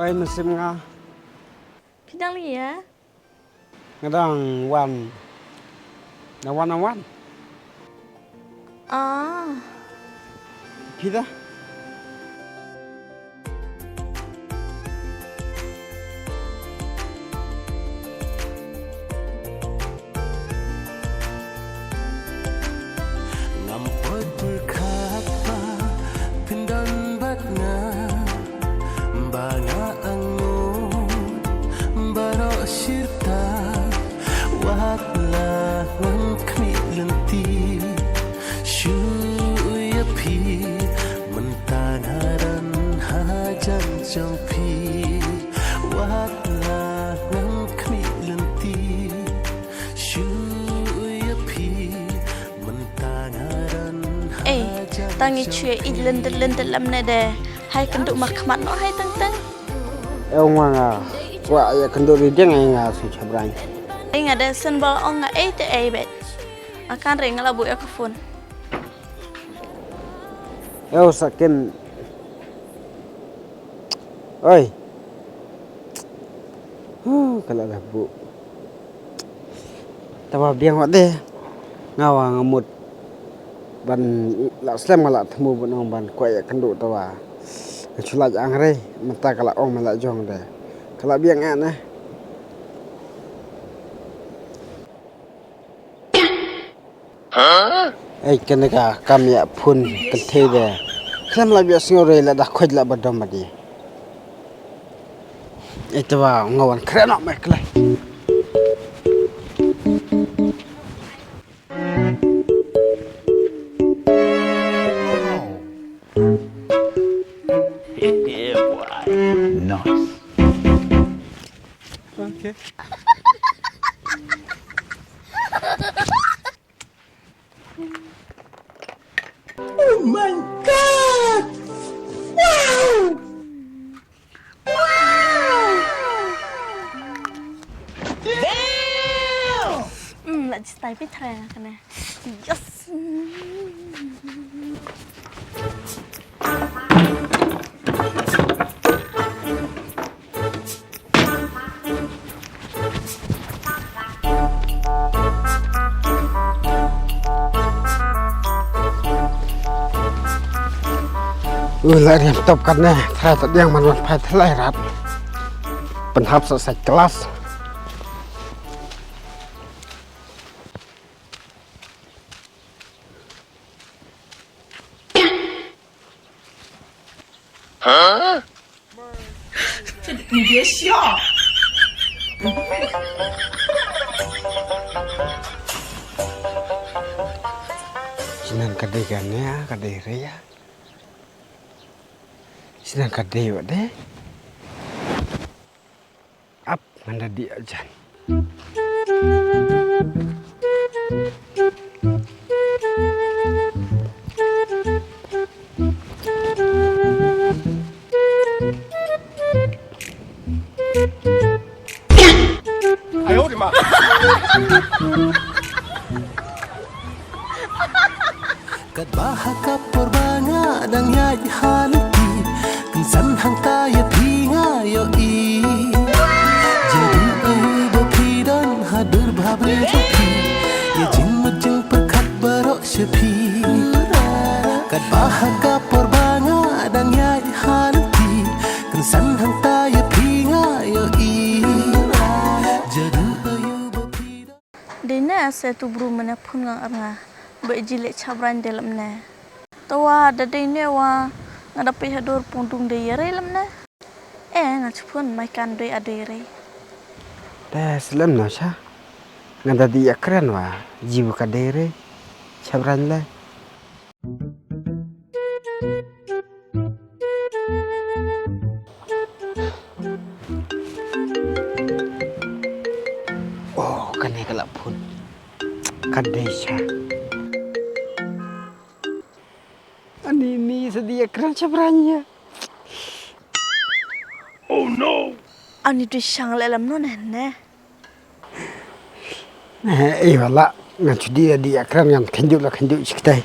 Oi musim nga. Pidang li ya. Ngadang wan. Na wan. Ah. Pida. Tangi cuy lendel lamne de. Hai kenduk makmat no hai tang. Nga. Wa ya kendo rideng nga su chabran. Ai ngada senbal ong nga te bet. Akan ring la bu ya ke phone. Sakin. Oi. Kalau dah bu. Tawa biang wat deh. Ngawa ngamut. Ban la slam ngala thmu bonong ban kwaya kendu tawa chulaj angre mata kala ong mala jong de kala biang ana keneka kamya phun kenthe de slam la bia singore la da khoj la badom badi tawa ngawan krenok mekle Nice. Okay. Oh my God! Wow! Damn! Lại style biết thề cái này. Yes. Lại điểm tập cắt nè, thay tận điang mà luôn phải thay lại rát. Bần hấp sợ sạch class. Hả? 你别笑。Sinan kadegannya, kadere ya. Sinan kadewa deh. Up mana dia ajan. Ayo di mana? Kat bahaka porbanga dang yai halki Kensan hang taya pinga yo i Jadi ayu bopidan hadur bhabre bopi Ye jing mujing perkat barok sepi Kat bahaka porbanga dang yai halki Kensan hang taya pinga yo i Jadi ayu bopidan Dina saya tu buru mana pun ngang arnga. Berjilik cabran dalam na. Tawa ada dini wa ngadapi hadur pundung dayere lam na. Ngacupun makan doy adere. Dah selam no sha. Ngada dia keren wa jiwa kadere cabran lah. Oh, kane kalak pun. Kadesha. Ini sedia keren cabrannya. Oh no! Ani tu syang lelam no nene. Wala ngacu dia keren yang kenjuk sekitar.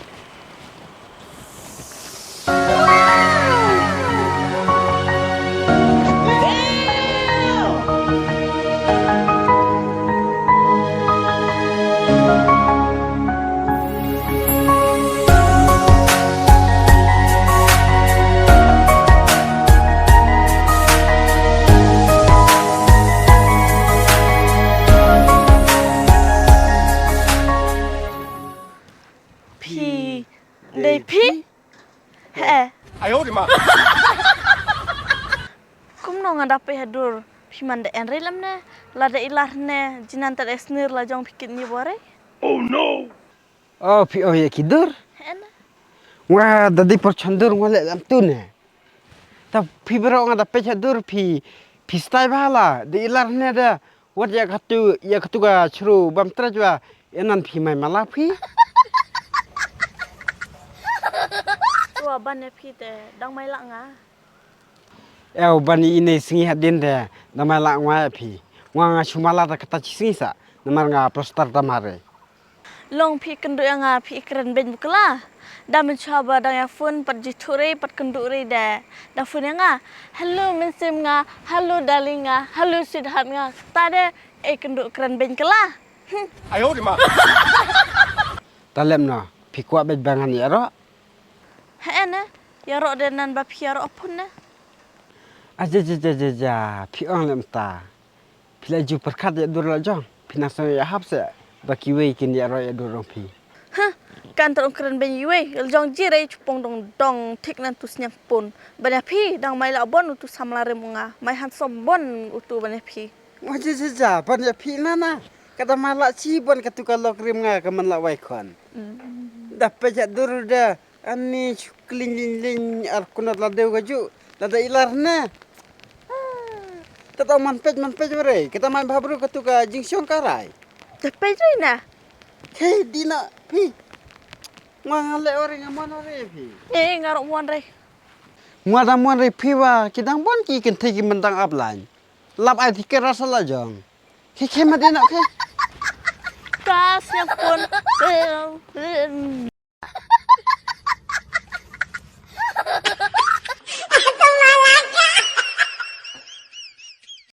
ngadapi hadur piman de enre lamne lada ilarne jinan tar esnir la jong pikit ni bore Oh no! Oh, pi oh ya kidur. ena Wah, dadi perchandur ngolek lam tu ne. Ta pi bero ngada pechadur pi stai bala. Di ilar ne da wat ya katu ga chru bam trajwa enan pi mai mala pi. tua ban phi te dang mai la nga El bani ini singi hadin de nama la ngwa pi. Nga shumala da kata singi sa. Namar nga prostar tamare. long phi kendu nga phi kren ben bukla da men chaba da ya phone pat jithure pat kendu re da da phone nga hello men sim nga hello darling nga hello sidhat nga ta de kendu kren ben kala 哎呦我的妈！ Talem no pi kwa bet bangan ya ro. ena ya ro de nan ba phi ya ro pun na Aja pi ong lem ta. Pi la ju perkat ya dur la jong. Pi naso ya hap se. Baki wei kin ya ro ya dur rong pi. kan tong kren ben yue jong ji re chupong dong tik nan tu snyap pun banya phi dang mai la bon tu samlare munga mai han som bon utu banya phi Aja pan ya pi na. Kata malak ci bon katu kalau krim nga kaman la wai kon. Dah pejak dur dah. Ani klin ar kunat la deu gaju. Lada ilar na. Tata man pej mere. Kita main babru katu ka jingsyong karai. tepai tu na Hei dina pi. Ngale orang ngamon ore pi. ngarok mon re Ngada mon re pi wa kidang bon ki ken thegi mentang aplan. Lap ai thike rasa la jong. Ke madina ke. kas yang pun